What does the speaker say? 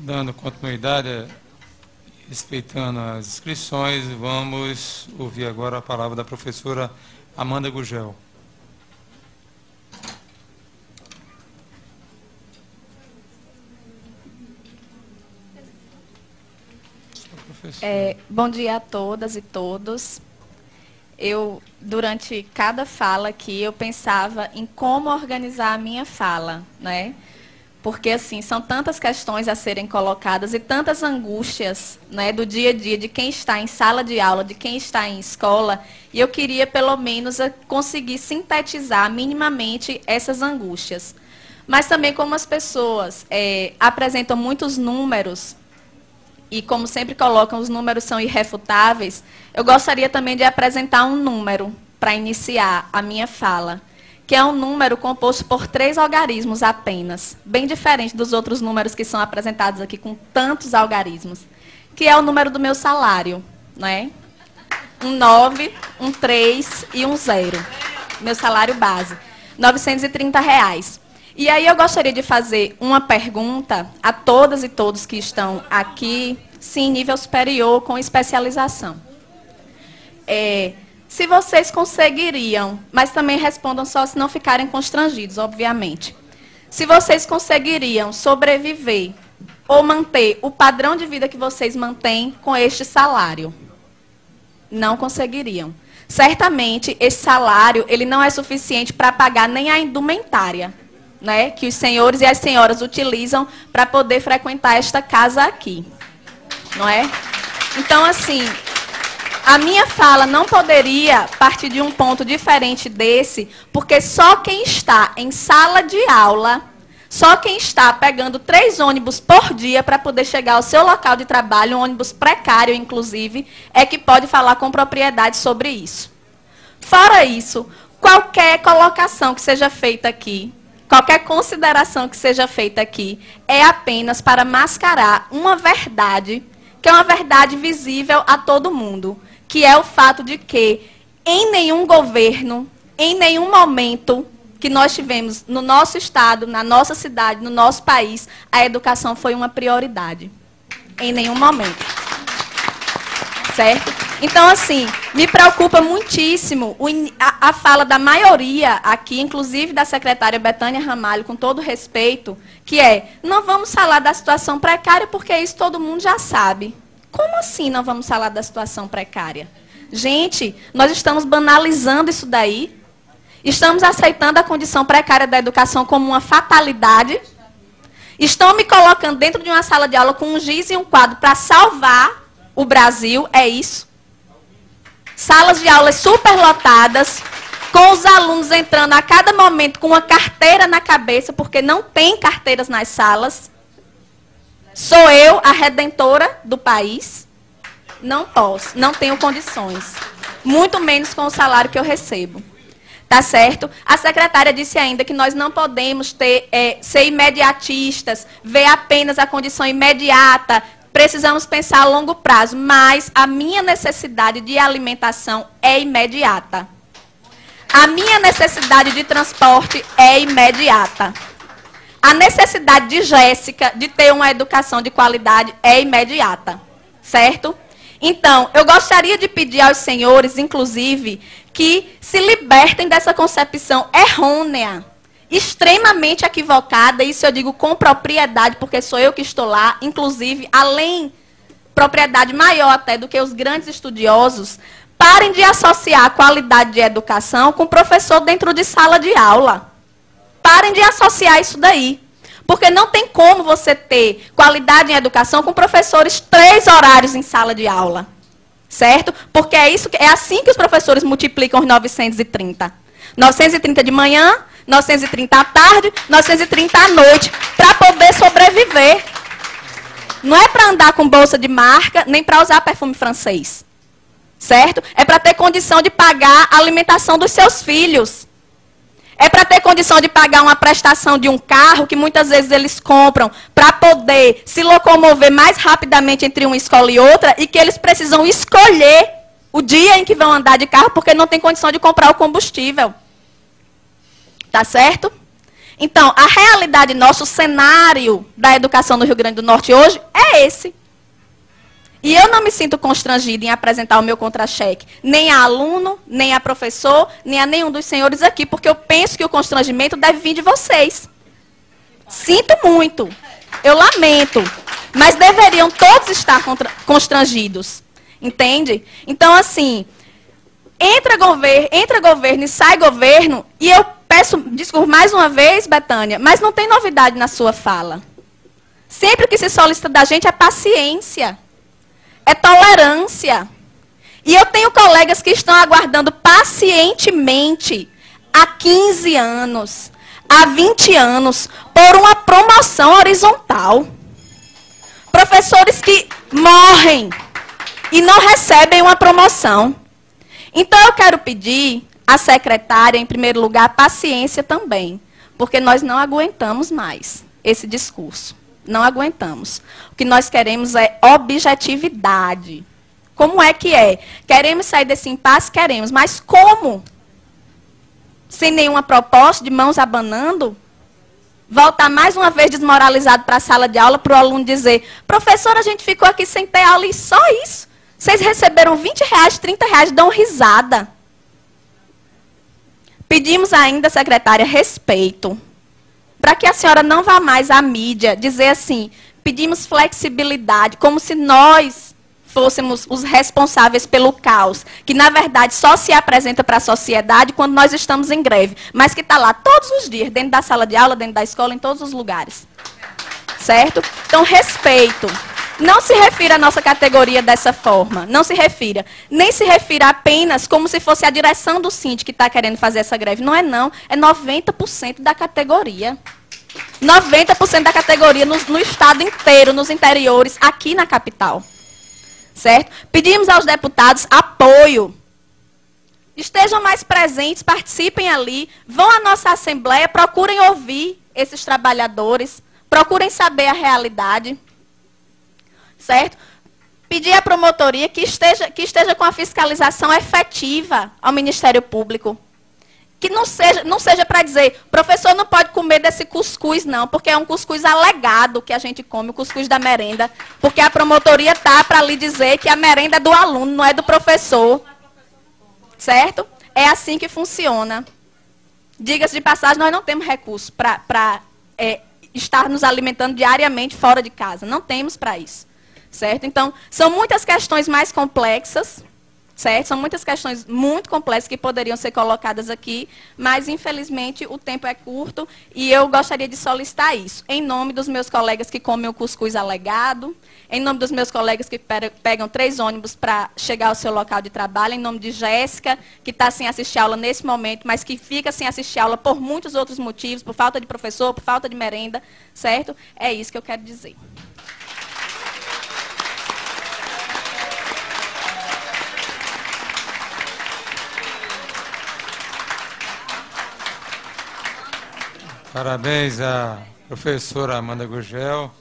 Dando continuidade, respeitando as inscrições, vamos ouvir agora a palavra da professora Amanda Gugel. Bom dia a todas e todos. Durante cada fala aqui, eu pensava em como organizar a minha fala, né? Porque, assim, são tantas questões a serem colocadas e tantas angústias, né, do dia a dia, de quem está em sala de aula, de quem está em escola, e eu queria, pelo menos, conseguir sintetizar minimamente essas angústias. Mas também, como as pessoas apresentam muitos números, e como sempre colocam, os números são irrefutáveis, eu gostaria também de apresentar um número para iniciar a minha fala, que é um número composto por 3 algarismos apenas, bem diferente dos outros números que são apresentados aqui com tantos algarismos, que é o número do meu salário, né? Um 9, um 3 e um 0. Meu salário base, R$ 930. E aí eu gostaria de fazer uma pergunta a todas e todos que estão aqui, sim, nível superior, com especialização. Se vocês conseguiriam, mas também respondam só se não ficarem constrangidos, obviamente. Se vocês conseguiriam sobreviver ou manter o padrão de vida que vocês mantêm com este salário? Não conseguiriam. Certamente, esse salário ele não é suficiente para pagar nem a indumentária, né, que os senhores e as senhoras utilizam para poder frequentar esta casa aqui. Não é? Então, assim, a minha fala não poderia partir de um ponto diferente desse, porque só quem está em sala de aula, só quem está pegando 3 ônibus por dia para poder chegar ao seu local de trabalho, um ônibus precário, inclusive, é que pode falar com propriedade sobre isso. Fora isso, qualquer colocação que seja feita aqui, qualquer consideração que seja feita aqui, é apenas para mascarar uma verdade, que é uma verdade visível a todo mundo, que é o fato de que, em nenhum governo, em nenhum momento que nós tivemos no nosso estado, na nossa cidade, no nosso país, a educação foi uma prioridade. Em nenhum momento. Certo? Então, assim, me preocupa muitíssimo a fala da maioria aqui, inclusive da secretária Betânia Ramalho, com todo respeito, que é, não vamos falar da situação precária porque isso todo mundo já sabe. Como assim não vamos falar da situação precária? Gente, nós estamos banalizando isso daí. Estamos aceitando a condição precária da educação como uma fatalidade. Estão me colocando dentro de uma sala de aula com um giz e um quadro para salvar o Brasil. É isso. Salas de aulas superlotadas, com os alunos entrando a cada momento com uma carteira na cabeça, porque não tem carteiras nas salas. Sou eu a redentora do país? Não posso, não tenho condições. Muito menos com o salário que eu recebo. Tá certo? A secretária disse ainda que nós não podemos ser imediatistas, ver apenas a condição imediata. Precisamos pensar a longo prazo, mas a minha necessidade de alimentação é imediata. A minha necessidade de transporte é imediata. A necessidade de Jéssica de ter uma educação de qualidade é imediata, certo? Então, eu gostaria de pedir aos senhores, inclusive, que se libertem dessa concepção errônea, extremamente equivocada, isso eu digo com propriedade, porque sou eu que estou lá, inclusive, além, propriedade maior até do que os grandes estudiosos, parem de associar a qualidade de educação com professor dentro de sala de aula. Parem de associar isso daí. Porque não tem como você ter qualidade em educação com professores 3 horários em sala de aula. Certo? Porque é assim que os professores multiplicam os 930. 930 de manhã, 930 à tarde, 930 à noite, para poder sobreviver. Não é para andar com bolsa de marca, nem para usar perfume francês. Certo? É para ter condição de pagar a alimentação dos seus filhos. É para ter condição de pagar uma prestação de um carro que muitas vezes eles compram para poder se locomover mais rapidamente entre uma escola e outra e que eles precisam escolher o dia em que vão andar de carro porque não tem condição de comprar o combustível. Tá certo? Então, a realidade nossa, o cenário da educação no Rio Grande do Norte hoje é esse. E eu não me sinto constrangida em apresentar o meu contra-cheque, nem a aluno, nem a professor, nem a nenhum dos senhores aqui, porque eu penso que o constrangimento deve vir de vocês. Sinto muito, eu lamento, mas deveriam todos estar constrangidos, entende? Então, assim, entra governo e sai governo, e eu peço desculpa mais uma vez, Betânia, mas não tem novidade na sua fala. Sempre que se solicita da gente é paciência. É tolerância. E eu tenho colegas que estão aguardando pacientemente há 15 anos, há 20 anos, por uma promoção horizontal. Professores que morrem e não recebem uma promoção. Então, eu quero pedir à secretária, em primeiro lugar, paciência também, porque nós não aguentamos mais esse discurso. Não aguentamos. O que nós queremos é objetividade. Como é que é? Queremos sair desse impasse? Queremos. Mas como? Sem nenhuma proposta, de mãos abanando? Voltar mais uma vez desmoralizado para a sala de aula, para o aluno dizer, professor, a gente ficou aqui sem ter aula e só isso. Vocês receberam R$20, R$30, dão risada. Pedimos ainda, secretária, respeito. Para que a senhora não vá mais à mídia dizer assim, pedimos flexibilidade, como se nós fôssemos os responsáveis pelo caos, que na verdade só se apresenta para a sociedade quando nós estamos em greve, mas que está lá todos os dias, dentro da sala de aula, dentro da escola, em todos os lugares. Certo? Então, respeito. Não se refira à nossa categoria dessa forma, não se refira. Nem se refira apenas como se fosse a direção do Síndico que está querendo fazer essa greve. Não é não, é 90% da categoria. 90% da categoria no estado inteiro, nos interiores, aqui na capital. Certo? Pedimos aos deputados apoio. Estejam mais presentes, participem ali, vão à nossa assembleia, procurem ouvir esses trabalhadores, procurem saber a realidade. Certo? Pedir à promotoria que esteja com a fiscalização efetiva ao Ministério Público. Que não seja para dizer, professor não pode comer desse cuscuz, não, porque é um cuscuz alegado que a gente come, o cuscuz da merenda. Porque a promotoria está para lhe dizer que a merenda é do aluno, não é do professor. Certo? É assim que funciona. Diga-se de passagem, nós não temos recursos para estar nos alimentando diariamente fora de casa. Não temos para isso. Certo? Então, são muitas questões mais complexas, certo? São muitas questões muito complexas que poderiam ser colocadas aqui, mas, infelizmente, o tempo é curto e eu gostaria de solicitar isso. Em nome dos meus colegas que comem o cuscuz alegado, em nome dos meus colegas que pegam 3 ônibus para chegar ao seu local de trabalho, em nome de Jéssica, que está sem assistir aula nesse momento, mas que fica sem assistir aula por muitos outros motivos, por falta de professor, por falta de merenda, certo? É isso que eu quero dizer. Parabéns à professora Amanda Gurgel.